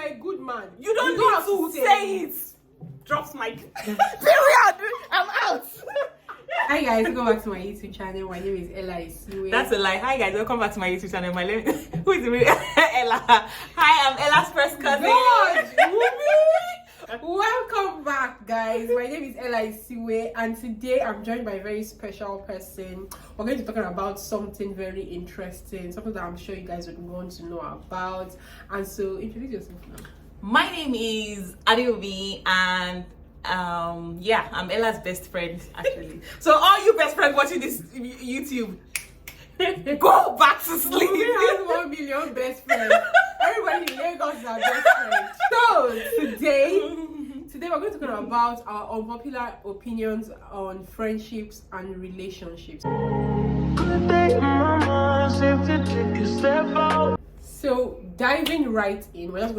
a good man. You don't have need to say it. Drops mic. Period. I'm out. Hi guys, welcome back to my YouTube channel. My name is Isiuwe. That's a lie. Hi guys, welcome back to my YouTube channel. My name who is me? Ella. Hi, I'm Ella's first cousin. Welcome back, guys. My name is Isiuwe, and today I'm joined by a very special person. We're going to be talking about something very interesting, something that I'm sure you guys would want to know about. And so, introduce yourself now. My name is Isiuwe, and yeah, I'm Ella's best friend actually. So all you best friends watching this YouTube, go back to sleep. We have 1 million best friends. Everybody in Lagos is our best friend. So today we're going to talk about our unpopular opinions on friendships and relationships. So diving right in, we're just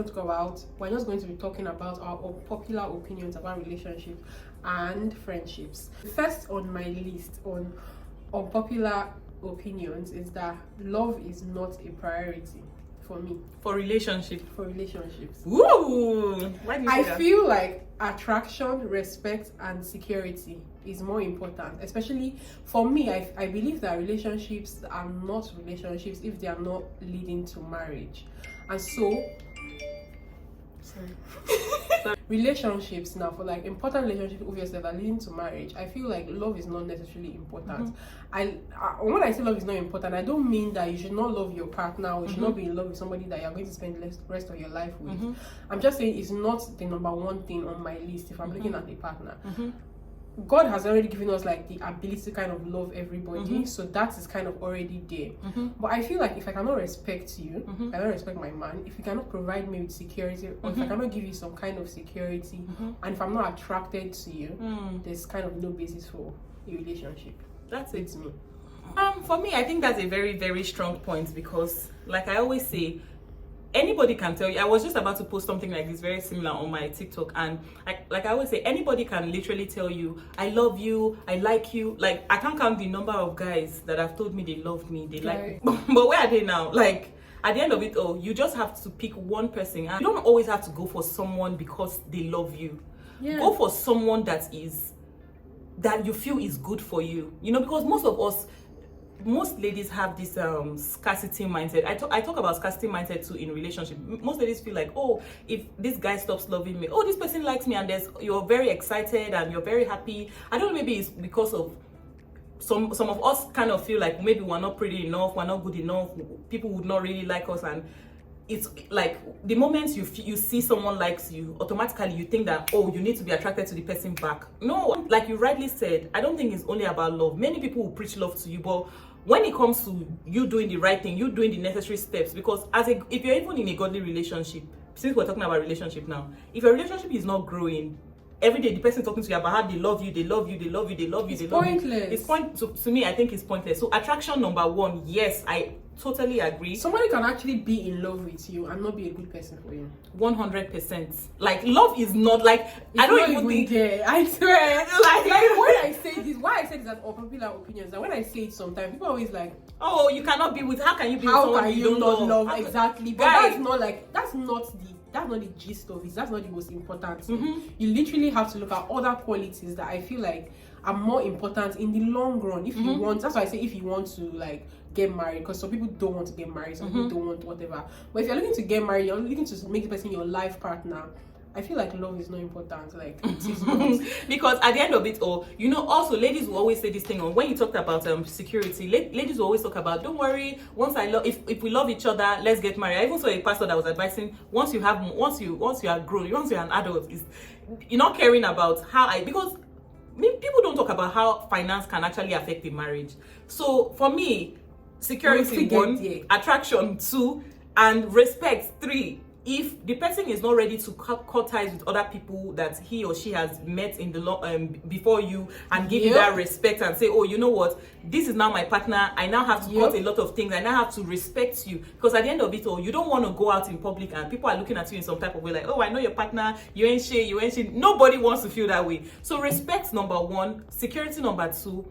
going to be talking about our unpopular opinions about relationships and friendships. First on my list on unpopular opinions is that love is not a priority for me. For relationships. Woo! Why do you say I that? feel like attraction, respect, and security is more important. Especially for me, I believe that relationships are not relationships if they are not leading to marriage. And so, relationships now, for like important relationships obviously that are leading to marriage, I feel like love is not necessarily important. When I say love is not important, I don't mean that you should not love your partner or you should not be in love with somebody that you're going to spend the rest of your life with. I'm just saying it's not the number one thing on my list if I'm looking at a partner. God has already given us like the ability to kind of love everybody, so that is kind of already there. But I feel like if I cannot respect you, I cannot respect my man, if you cannot provide me with security, or if I cannot give you some kind of security, and if I'm not attracted to you, there's kind of no basis for a relationship. That's it. It's me. For me, I think that's a very, very strong point because, like I always say, anybody can tell you. I was just about to post something like this, very similar on my TikTok, and like I always say, anybody can literally tell you, "I love you, I like you." Like I can't count the number of guys that have told me they love me, they like me. But where are they now? Like at the end of it all, you just have to pick one person, and you don't always have to go for someone because they love you. Yeah. Go for someone that you feel is good for you. You know, because most ladies have this scarcity mindset. I talk about scarcity mindset too in relationship. Most ladies feel like, oh, if this guy stops loving me, oh, this person likes me, and you're very excited and you're very happy. I don't know, maybe it's because of some of us kind of feel like maybe we're not pretty enough, we're not good enough, people would not really like us, and it's like the moment you see someone likes you, automatically you think that, oh, you need to be attracted to the person back. No, like you rightly said, I don't think it's only about love. Many people will preach love to you, but when it comes to you doing the right thing, you doing the necessary steps, because if you're even in a godly relationship, since we're talking about relationship now, if your relationship is not growing, every day the person talking to you about how they love you, it's pointless. To me, I think it's pointless. So attraction number one, yes, I totally agree. Somebody can actually be in love with you and not be a good person for you. 100%. Like love is not like I don't even think. I swear. like when I say this, why I say this as unpopular opinions, that when I say it sometimes people are always like, oh, you cannot be with. How can you be with how someone can you don't love? How Exactly. But guys, that's not the gist of it. That's not the most important thing. You literally have to look at other qualities that I feel like are more important in the long run. If you want, that's why I say if you want to like get married, because some people don't want to get married, some people don't want whatever. But if you're looking to get married, you're looking to make the person your life partner, I feel like love is not important. Like it is not. Because at the end of it all, you know, also ladies will always say this thing on when you talked about security. Ladies will always talk about, don't worry, if we love each other, let's get married. I even saw a pastor that was advising once you are grown, once you're an adult, you're not caring about because people don't talk about how finance can actually affect a marriage. So for me, security 1, attraction 2, and respect 3. If the person is not ready to cut ties with other people that he or she has met in the before you, and give you that respect and say, oh, you know what, this is now my partner, I now have to cut a lot of things, I now have to respect you, because at the end of it all, you don't want to go out in public and people are looking at you in some type of way like, oh, I know your partner, you ain't shit. Nobody wants to feel that way. So respect number 1, security number 2,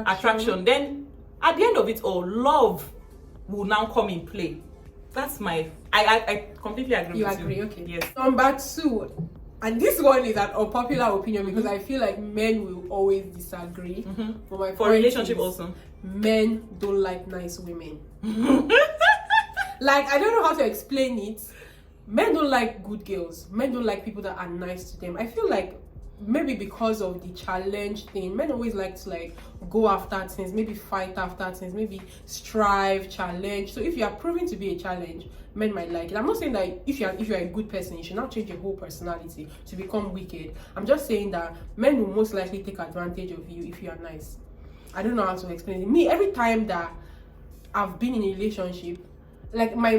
attraction. Then at the end of it all, love will now come in play. That's my. I completely agree. You with agree? you. Okay. Yes. Number 2, and this one is an unpopular opinion because I feel like men will always disagree. But my For point relationship is, also. men don't like nice women. Like, I don't know how to explain it. Men don't like good girls. Men don't like people that are nice to them. I feel like maybe because of the challenge thing, men always like to like go after things, maybe fight after things, maybe strive, challenge. So if you are proven to be a challenge, men might like it. I'm not saying that if you're a good person, you should not change your whole personality to become wicked. I'm just saying that men will most likely take advantage of you if you are nice. I don't know how to explain it. Me, every time that I've been in a relationship, like my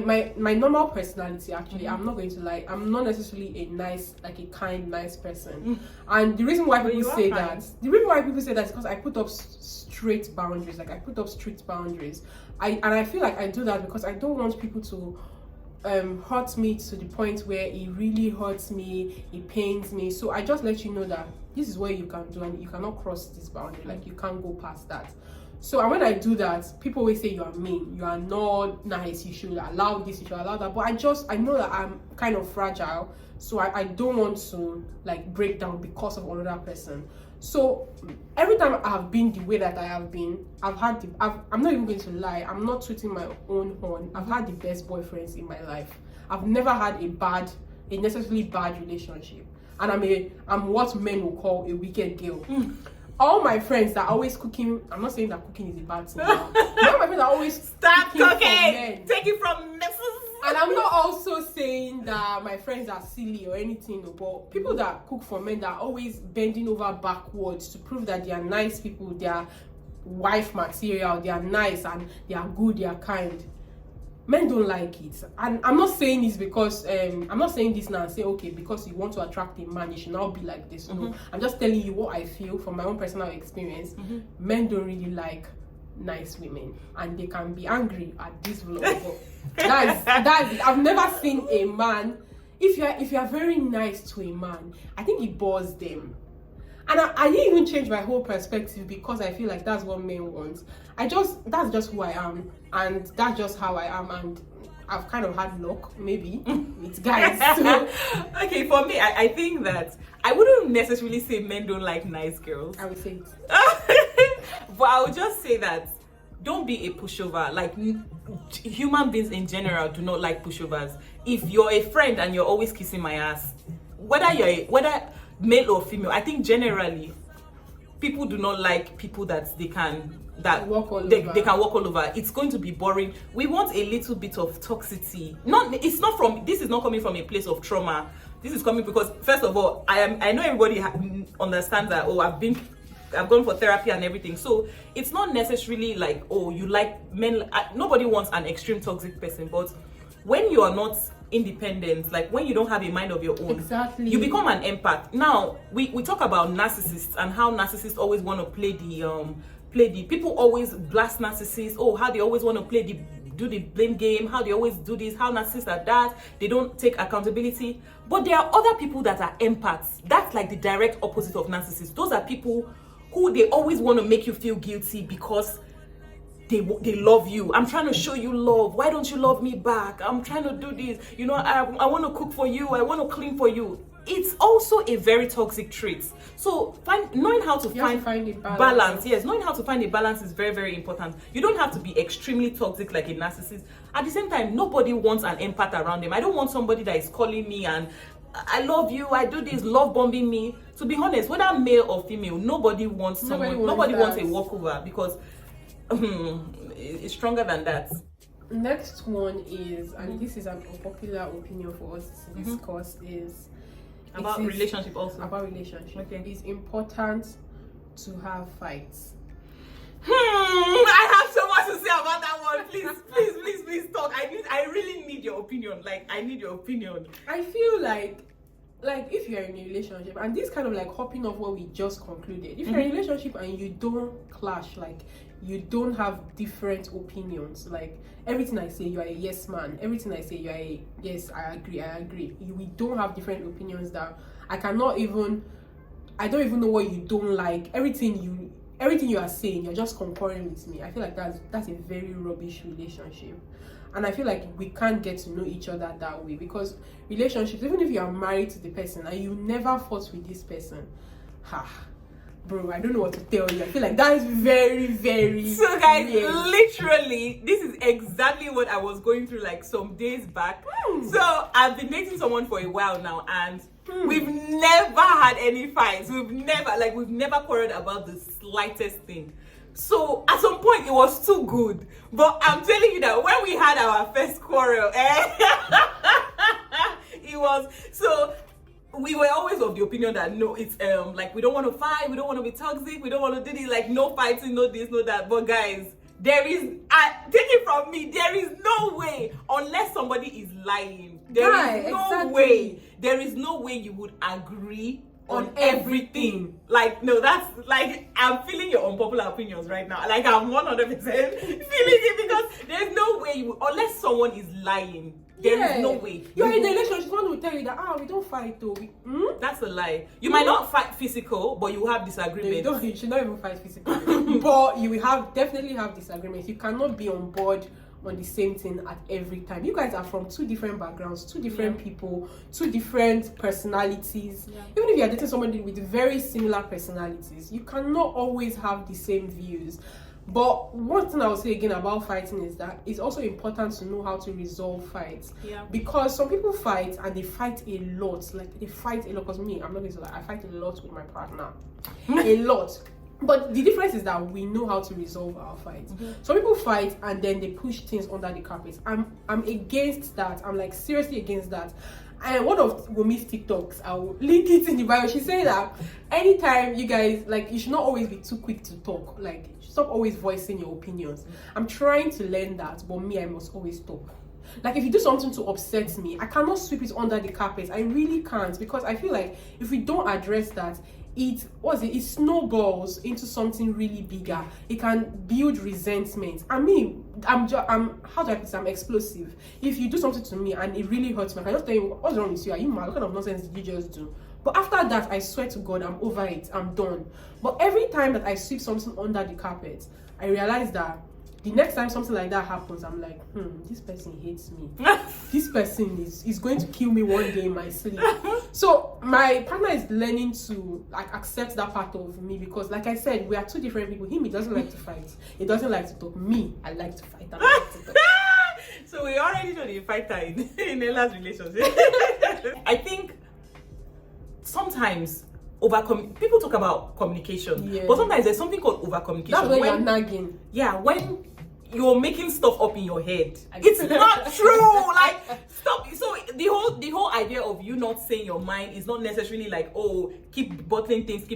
normal personality, actually, I'm not going to lie, I'm not necessarily a nice, like a kind, nice person. And the reason why people say that, is because I put up straight boundaries. Like, I put up strict boundaries. I feel like I do that because I don't want people to hurt me to the point where it really hurts me, it pains me. So I just let you know that this is what you can do and you cannot cross this boundary. Like, you can't go past that. So, and when I do that, people always say you are mean, you are not nice, you should allow this, you should allow that. But I know that I'm kind of fragile, so I don't want to like break down because of another person. So every time I have been the way that I have been, I'm not even going to lie, I'm not tooting my own horn. I've had the best boyfriends in my life. I've never had a necessarily bad relationship, and I'm what men will call a wicked girl. All my friends that are always cooking, I'm not saying that cooking is a bad thing. All my friends are always Stop cooking for cooking. men. Take it from Mrs. And I'm not also saying that my friends are silly or anything, but people that cook for men that are always bending over backwards to prove that they are nice people, they are wife material, they are nice and they are good, they are kind. Men don't like it. And I'm not saying this because I'm not saying this now and say, okay, because you want to attract a man, you should now be like this. No, I'm just telling you what I feel from my own personal experience. Men don't really like nice women, and they can be angry at this vlog. But that's I've never seen a man. If you are very nice to a man, I think it bores them. And I didn't even change my whole perspective because I feel like that's what men want. That's just who I am, and that's just how I am, and I've kind of had luck, maybe, with guys. So. Okay, for me, I think that I wouldn't necessarily say men don't like nice girls. I would say it. But I would just say that don't be a pushover. Like, human beings in general do not like pushovers. If you're a friend and you're always kissing my ass, whether male or female, I think generally people do not like people that they can walk all over. It's going to be boring. We want a little bit of toxicity. This is not coming from a place of trauma. This is coming because, first of all, I know everybody understands that, I've gone for therapy and everything. So it's not necessarily like, oh, you like men. Nobody wants an extreme toxic person, but when you are not independent, like when you don't have a mind of your own, exactly, you become an empath. Now we talk about narcissists and how narcissists always want to play the people always blast narcissists. Oh, how they always want to do the blame game, how they always do this, how narcissists are that, they don't take accountability. But there are other people that are empaths. That's like the direct opposite of narcissists. Those are people who they always want to make you feel guilty because they love you. I'm trying to show you love. Why don't you love me back? I'm trying to do this. You know, I want to cook for you. I want to clean for you. It's also a very toxic trait. So knowing how to find a balance. Yes, knowing how to find a balance is very, very important. You don't have to be extremely toxic like a narcissist. At the same time, nobody wants an empath around them. I don't want somebody that is calling me and I love you, I do this, love bombing me. To be honest, whether male or female, nobody wants a walkover because it's stronger than that. Next one is, and this is an unpopular opinion for us to discuss, is about relationship also. About relationship. Okay. It's important to have fights. I have so much to say about that one. Please talk. I really need your opinion. Like, I need your opinion. I feel like if you're in a relationship, and this kind of like hopping off what we just concluded, if you're in a relationship and you don't clash, like you don't have different opinions, like everything I say you are a yes man, everything I say you are a yes, I agree, we don't have different opinions that I don't even know what you don't like. Everything you are saying, you're just concurring with me. I feel like that's a very rubbish relationship. And I feel like we can't get to know each other that way, because relationships, even if you are married to the person and you never fought with this person, bro, I don't know what to tell you. I feel like that is very, very So guys, weird. literally, this is exactly what I was going through like some days back. So I've been dating someone for a while now, and we've never had any fights. We've never quarreled about the slightest thing. So at some point it was too good. But I'm telling you that when we had our first quarrel, it was so. We were always of the opinion that no, it's like we don't want to fight, we don't want to be toxic, we don't want to do this, like no fighting, no this, no that. But guys, there is, take it from me, there is no way, unless somebody is lying, there is no way, there is no way you would agree on everything. Like, no, that's like, I'm feeling your unpopular opinions right now. Like, I'm 100% feeling it, because there's no way you would, unless someone is lying. There is no way. You're in a relationship, someone will tell you that, we don't fight though. That's a lie. You might not fight physical, but you will have disagreements. No, you should not even fight physical. But you will definitely have disagreements. You cannot be on board on the same thing at every time. You guys are from two different backgrounds, two different people, two different personalities. Even if you're dating somebody with very similar personalities, you cannot always have the same views. But one thing I will say again about fighting is that it's also important to know how to resolve fights. Because some people fight and they fight a lot. Like, they fight a lot. Because me, I'm not going to lie, I fight a lot with my partner. A lot. But the difference is that we know how to resolve our fights. Some people fight and then they push things under the carpet. I'm against that. I'm like seriously against that. And one of Wumi's TikToks, I'll link it in the bio. She said that anytime you guys, like, you should not always be too quick to talk. Like, stop always voicing your opinions. I'm trying to learn that, but me, I must always talk. Like, if you do something to upset me, I cannot sweep it under the carpet. I really can't, because I feel like if we don't address that, it snowballs into something really bigger. It can build resentment. I mean, I'm how do I put this? I'm explosive. If you do something to me and it really hurts me, I can just tell you, what's wrong with you? Are you mad? What kind of nonsense did you just do? But after that, I swear to God, I'm over it. I'm done. But every time that I sweep something under the carpet, I realize that the next time something like that happens, I'm like, this person hates me. This person is going to kill me one day in my sleep. So my partner is learning to like accept that part of me, because like I said, we are two different people. He doesn't like to fight. He doesn't like to talk. Me, I like to fight. I like to talk. So we already know the fighter in Ella's relationship. I think sometimes people talk about communication, but sometimes there's something called over communication. That's when you're nagging. Yeah, when you're making stuff up in your head. It's not true. Like, stop. So the whole idea of you not saying your mind is not necessarily like, oh, keep bottling things.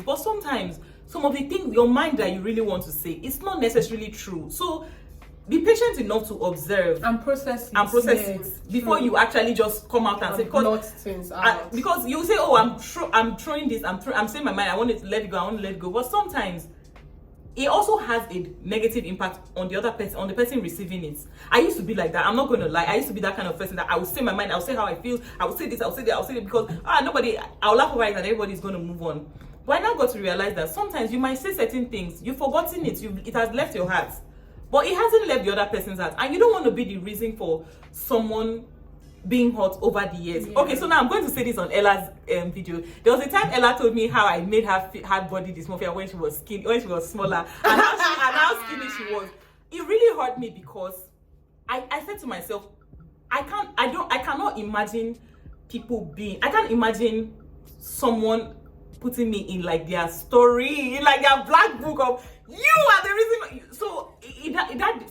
But sometimes some of the things your mind that you really want to say, it's not necessarily true. So be patient enough to observe and process it before you actually just come out and say, because you say, oh, I'm throwing this, I'm saying my mind, I want it to let it go, I want to let it go. But sometimes it also has a negative impact on the other person, on the person receiving it. I used to be like that. I'm not going to lie. I used to be that kind of person that I would say my mind, I would say how I feel, I would say this, I would say that, I would say that, because I'll laugh over it and everybody's going to move on. But I now got to realize that sometimes you might say certain things, you've forgotten it, it has left your heart, but it hasn't left the other person's heart, and you don't want to be the reason for someone being hurt over the years. Okay, so now I'm going to say this on Ella's video. There was a time Ella told me how I made her had body dysmorphia when she was smaller, and how skinny she was. It really hurt me, because I said to myself, I cannot imagine I can't imagine someone putting me in like their story, in like their black book of you are the reason. So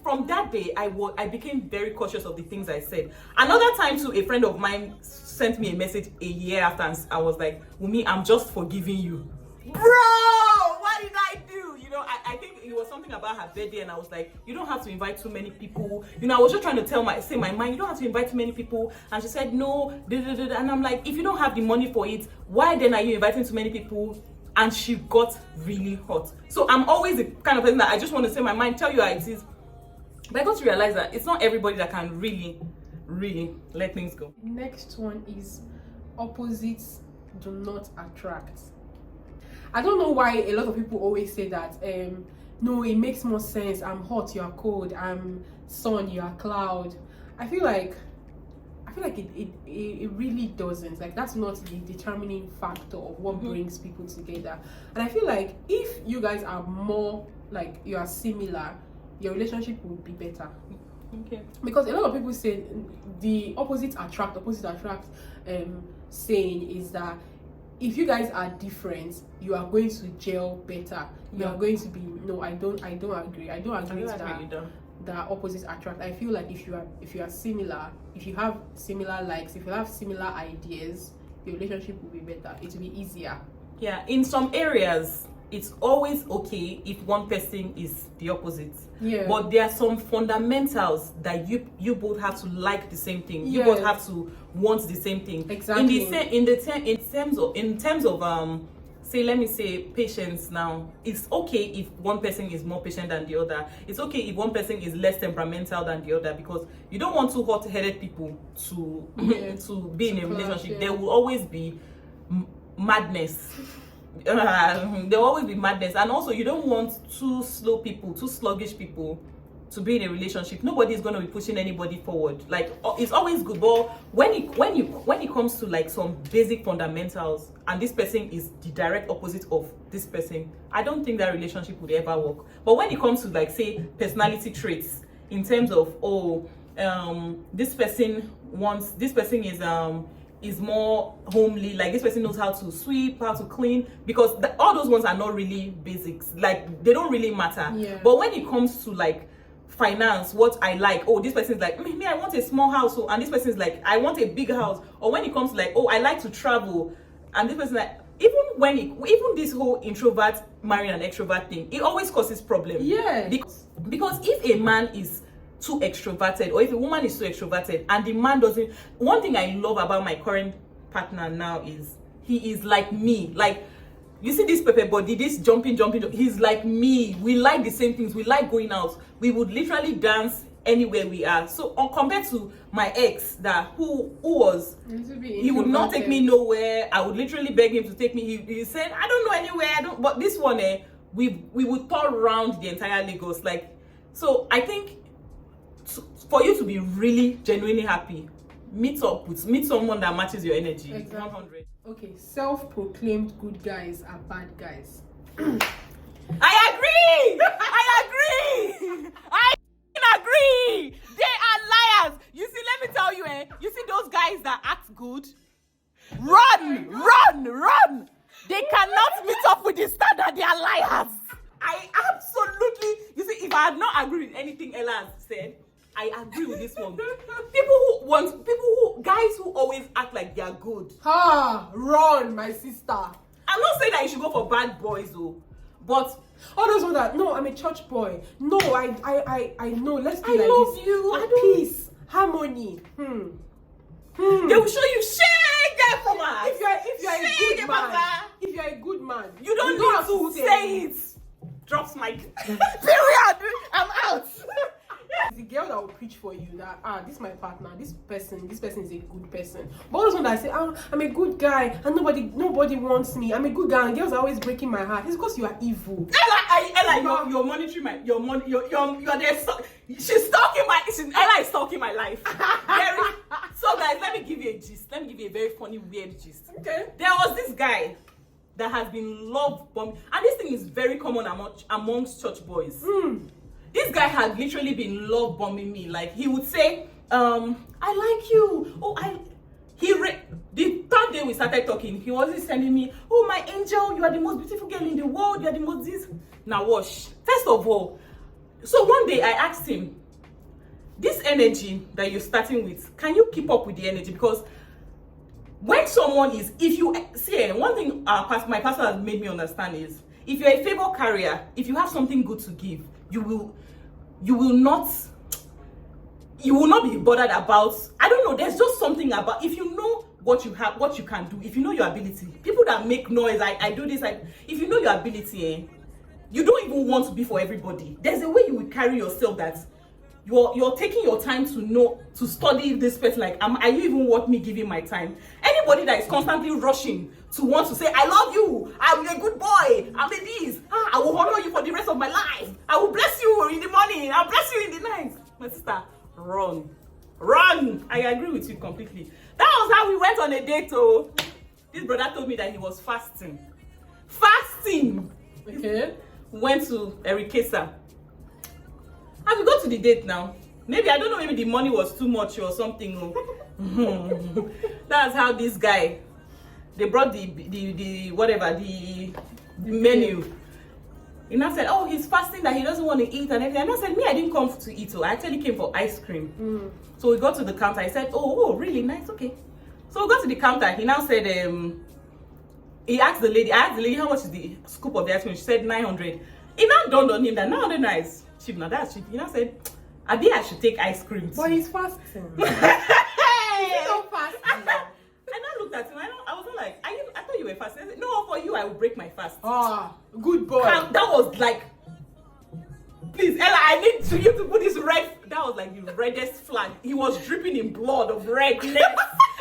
from that day, I became very cautious of the things I said. Another time too, a friend of mine sent me a message a year after, and I was like, Wumi, I'm just forgiving you. Bro, what did I do? You know, I think it was something about her birthday, and I was like, you don't have to invite too many people. You know, I was just trying to say my mind, you don't have to invite too many people. And she said, no, and I'm like, if you don't have the money for it, why then are you inviting too many people? And she got really hot. So I'm always the kind of person that I just want to say my mind, tell you how it is. But I got to realize that it's not everybody that can really, really let things go. Next one is opposites do not attract. I don't know why a lot of people always say that no, it makes more sense. I'm hot, you are cold. I'm sun, you are cloud. I feel like it really doesn't. Like, that's not the determining factor of what brings people together. And I feel like if you guys are more like, you are similar, your relationship will be better. Okay. Because a lot of people say the opposite attract saying is that if you guys are different, you are going to gel better. You are going to be, no, I don't agree. I don't agree with that. The opposites attract. I feel like if you are similar, if you have similar likes, if you have similar ideas, your relationship will be better. It will be easier. Yeah, in some areas it's always okay if one person is the opposite. Yeah. But there are some fundamentals that you both have to like the same thing. You both have to want the same thing. Exactly. In terms of say, let me say patience now. It's okay if one person is more patient than the other. It's okay if one person is less temperamental than the other, because you don't want two hot-headed people to be in a relationship. There will always be madness. There will always be madness. And also, you don't want two sluggish people to be in a relationship. Nobody is going to be pushing anybody forward. Like, it's always good, but when it comes to like some basic fundamentals, and this person is the direct opposite of this person, I don't think that relationship would ever work. But when it comes to like, say, personality traits, in terms of this person is more homely, like this person knows how to sweep, how to clean, because all those ones are not really basics, like they don't really matter. But when it comes to like finance, what I like, this person is like, me, I want a small house, and this person is like, I want a big house. Or when it comes to like, I like to travel, and this person like, even this whole introvert marrying an extrovert thing, it always causes problems. Because if a man is too extroverted, or if a woman is too extroverted and the man doesn't, one thing I love about my current partner now is he is like me. Like, you see this pepper body, this jumping, he's like me. We like the same things. We like going out. We would literally dance anywhere we are. So compared to my ex, who he would not take me nowhere. I would literally beg him to take me. He said, I don't know anywhere. But this one, we would tour around the entire Lagos. Like, so I think for you to be really genuinely happy, meet someone that matches your energy. Exactly. 100. Okay, self-proclaimed good guys are bad guys. I agree. I agree. They are liars. You see, let me tell you, you see those guys that act good, run. They cannot meet up with the standard. They are liars. I absolutely, you see, if I had not agreed with anything Ella has said, I agree with this one. Guys who always act like they are good. Run, my sister. I'm not saying that you should go for bad boys though, but all those ones that, no, I'm a church boy. No, I know. Let's be I like love this. you. Peace, harmony. They will show you shake that woman. If you're a good man, you don't need to say it. Drops my period. I'm out. The girl that will preach for you that this is my partner, this person is a good person. But all those ones that say, I'm a good guy and nobody wants me, I'm a good guy and girls are always breaking my heart, it's because you are evil. Ella, you're monitoring you're there. Ella is stalking my life. So guys, let me give you a gist. Let me give you a very funny, weird gist. Okay. There was this guy that has been love bombed, and this thing is very common amongst church boys. This guy had literally been love bombing me. Like, he would say, I like you. The third day we started talking, he wasn't sending me, my angel, you are the most beautiful girl in the world. You are the most this. Now wash. First of all, so one day I asked him, this energy that you're starting with, can you keep up with the energy? Because when someone is, if you see, one thing my pastor has made me understand is, if you're a favor carrier, if you have something good to give, you will not be bothered about, I don't know, there's just something about, if you know what you have, what you can do, if you know your ability, people that make noise, I do this, if you know your ability, you don't even want to be for everybody. There's a way you will carry yourself that you're taking your time to study this person. Like, are you even worth me giving my time? Anybody that is constantly rushing to want to say, I love you, I'm a good boy, I'm a this, I will honor you for the rest of my life, I will bless you in the morning, I'll bless you in the night. My sister, run. I agree with you completely. That was how we went on a date. Oh, this brother told me that he was fasting. Okay. Went to Erikesa. And we got to the date now. Maybe, I don't know, maybe the money was too much or something. Oh. That's how this guy, they brought the whatever, the menu. He now said, oh, he's fasting, that he doesn't want to eat and everything. And I said, me, I didn't come to eat. So I actually came for ice cream. So we got to the counter. I said, oh, really nice, okay. So we got to the counter. He now said, I asked the lady, how much is the scoop of the ice cream? She said 900. It now dawned on him that 900 nice. Cheap, now that's cheap. He now said, I should take ice cream too. But he's fasting. He's not fasting. I now looked at him. I was not like, I thought you were fasting. I said, no, for you, I will break my fast. Good boy. That was like, please, Ella, I need you to put this red. That was like the reddest flag. He was dripping in blood of redness.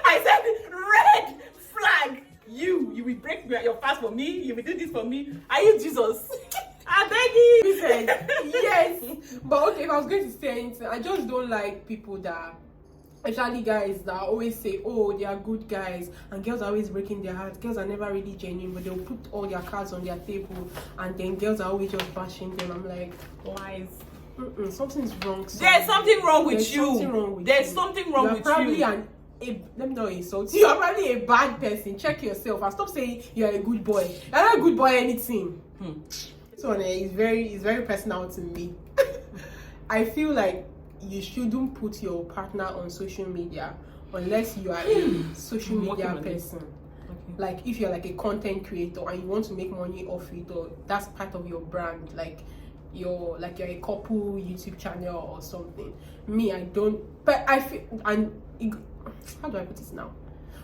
I said, red flag. You will break your fast for me. You will do this for me. Are you Jesus? I beg you. Yes. But okay, if I was going to say anything, I just don't like people that, especially guys that always say, oh, they are good guys, and girls are always breaking their hearts. Girls are never really genuine, but they'll put all their cards on their table, and then girls are always just bashing them. I'm like, lies. Something's wrong. There's something wrong with you. There's something wrong with you. Let me not insult you. You're probably a bad person. Check yourself and stop saying you're a good boy. You're not a good boy anything. This one is very personal to me. I feel like you shouldn't put your partner on social media unless you are a social media person. Okay. Like if you're like a content creator and you want to make money off it, or that's part of your brand, like you're a couple YouTube channel or something. Me, I don't. But I feel, and how do I put this now?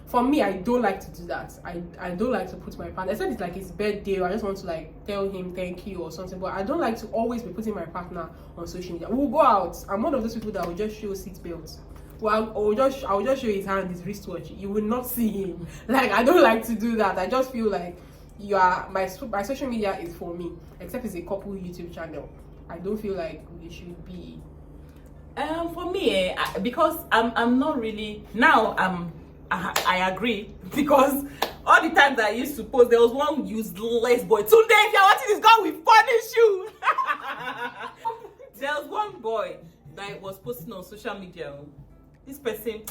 For me, I don't like to do that. I don't like to put my partner, except it's like his birthday, or I just want to like tell him thank you or something. But I don't like to always be putting my partner on social media. We'll go out. I'm one of those people that will just show seatbelts. Well, I will just show his hand, his wristwatch. You will not see him. Like, I don't like to do that. I just feel like my social media is for me, except it's a couple YouTube channel. I don't feel like we should be. For me, because I'm not really now. I agree, because all the times I used to post, there was one useless boy. Today, if you're watching this, God will punish you. There was one boy that was posting on social media. This person,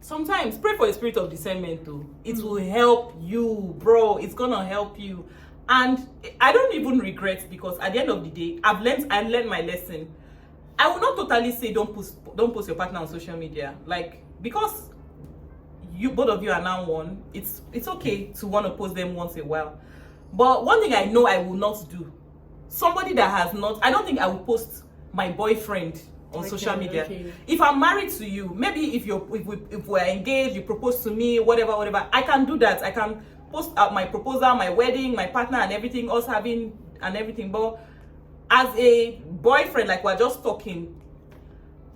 sometimes pray for a spirit of discernment too. It will help you, bro. It's gonna help you. And I don't even regret, because at the end of the day, I learned my lesson. I will not totally say don't post your partner on social media, like, because both of you are now one. It's okay to want to post them once in a while. But one thing I know I will not do, somebody that has not, I don't think I will post my boyfriend on social media. Okay. If I'm married to you, maybe if we're engaged, you propose to me, whatever, I can do that. I can post out my proposal, my wedding, my partner and everything, us having and everything. But as a boyfriend, like, we're just talking,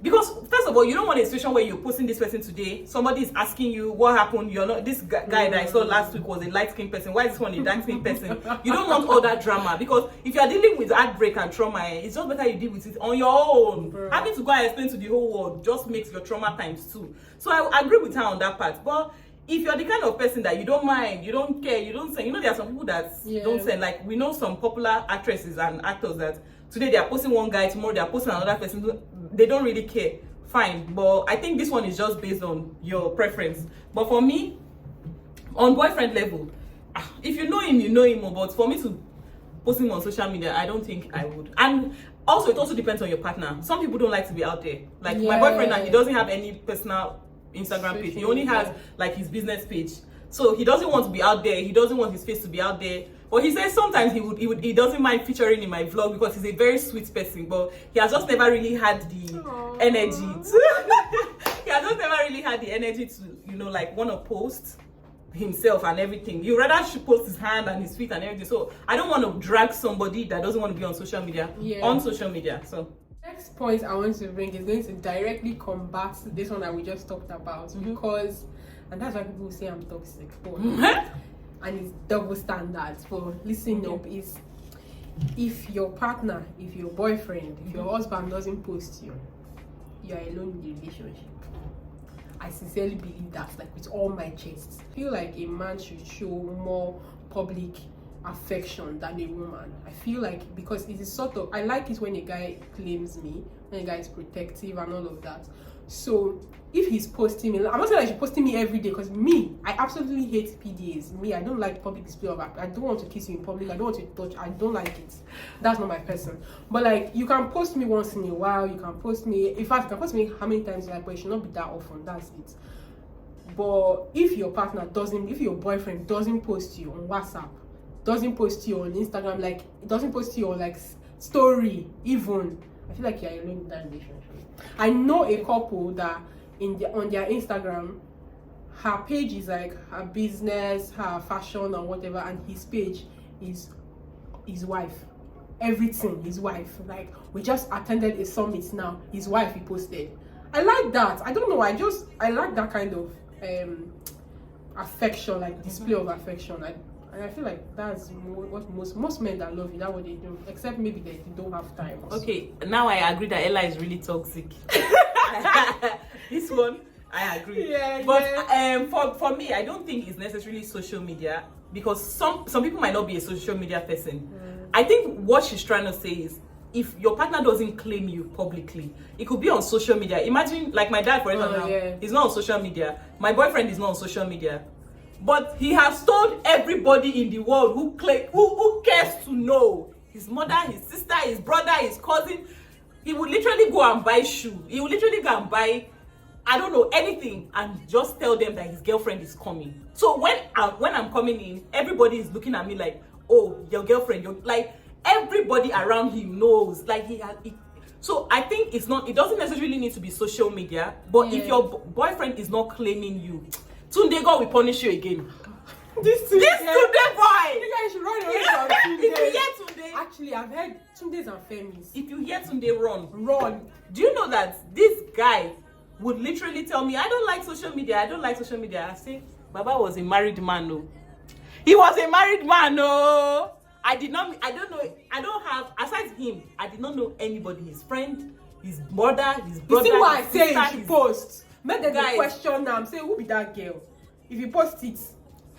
because first of all, you don't want a situation where you're posting this person today, somebody is asking you what happened, you're not, this guy that I saw last week was a light-skinned person, why is this one a dark-skinned person? You don't want all that drama, because if you're dealing with heartbreak and trauma, it's just better you deal with it on your own. Having to go and explain to the whole world just makes your trauma times 2. So I agree with her on that part. But if you're the kind of person that you don't mind, you don't care, you don't send, there are some people that don't send. Like, we know some popular actresses and actors that today they are posting one guy, tomorrow they are posting another person. They don't really care. Fine. But I think this one is just based on your preference. But for me, on boyfriend level, if you know him, you know him. But for me to post him on social media, I don't think I would. And also, it also depends on your partner. Some people don't like to be out there. Like my boyfriend, he doesn't have any personal Instagram page. He only has like his business page. So he doesn't want to be out there. He doesn't want his face to be out there. But he says sometimes he doesn't mind featuring in my vlog because he's a very sweet person. But he has just never really had the energy. He has just never really had the energy to, like, want to post himself and everything. He rather should post his hand and his feet and everything. So I don't want to drag somebody that doesn't want to be on social media on social media. So Next point I want to bring is going to directly combat this one that we just talked about, because, and that's why people say I'm toxic, but, and it's double standards for listening up, is if your partner, if your boyfriend, if your husband doesn't post you, you are alone in the relationship. I sincerely believe that, like with all my chest. I feel like a man should show more public affection than a woman. I feel like, because it is sort of, I like it when a guy claims me, when a guy is protective and all of that. So if he's posting me, I'm not saying like he's posting me every day, because me, I absolutely hate PDAs. Me, I don't like public display of, I don't want to kiss you in public, I don't want to touch, I don't like it. That's not my person. But like, you can post me once in a while, you can post me, in fact, you can post me how many times you like, but it should not be that often. That's it. But if your partner doesn't, if your boyfriend doesn't post you on WhatsApp, doesn't post you on Instagram, like it doesn't post you on like story even, I feel like you're alone in that relationship. I know a couple that on their Instagram, her page is like her business, her fashion or whatever, and his page is his wife. Everything, his wife. Like, we just attended a summit now, his wife he posted. I like that. I don't know, I like that kind of affection, like display of affection. And I feel like that's what most men that love you, that's what they do. Except maybe they don't have time. Okay, now I agree that Ella is really toxic. This one, I agree. Yeah, but for me, I don't think it's necessarily social media, because some people might not be a social media person. I think what she's trying to say is, if your partner doesn't claim you publicly, it could be on social media. Imagine, like my dad, for example, he's not on social media. My boyfriend is not on social media. But he has told everybody in the world who cares to know, his mother, his sister, his brother, his cousin. He would literally go and buy shoe. He would literally go and buy, I don't know, anything, and just tell them that his girlfriend is coming. So when I'm coming in, everybody is looking at me like, oh, your girlfriend, like everybody around him knows. Like so I think it doesn't necessarily need to be social media, but if your boyfriend is not claiming you, Tunde God will punish you again. This Tunde boy! You guys should run away from Tunde. If you hear Tunde... Actually, I've heard Tundes and Femis. If you hear Tunde, run. Run. Do you know that this guy would literally tell me, I don't like social media, I say, Baba was a married man, no. He was a married man, no. I don't have, aside him, I did not know anybody, his friend, his mother, his brother. You see why I say you should post? Make them question now. Say, who be that girl? If you post it,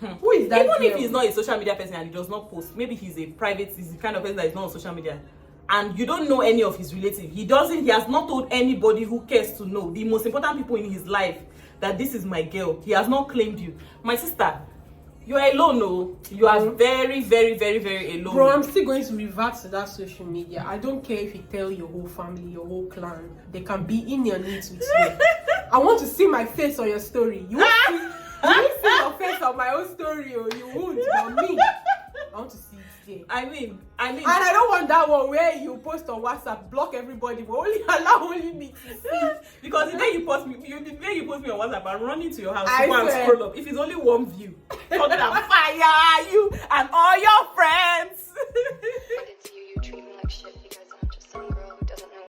who is that girl? Even if he's not a social media person and he does not post, maybe he's the kind of person that is not on social media, and you don't know any of his relatives, he has not told anybody who cares to know, the most important people in his life, that this is my girl. He has not claimed you. My sister, you are alone, no. You are very, very, very, very alone. Bro, I'm still going to revert to that social media. I don't care if you tell your whole family, your whole clan. They can be in your needs with you. I want to see my face on your story. You won't see your face on my own story, or you won't. But me, I want to see it there. I mean, and I don't want that one where you post on WhatsApp, block everybody, but allow me to see. Because the day you post me on WhatsApp, I'm running to your house to go and scroll up. If it's only one view, God, fire you.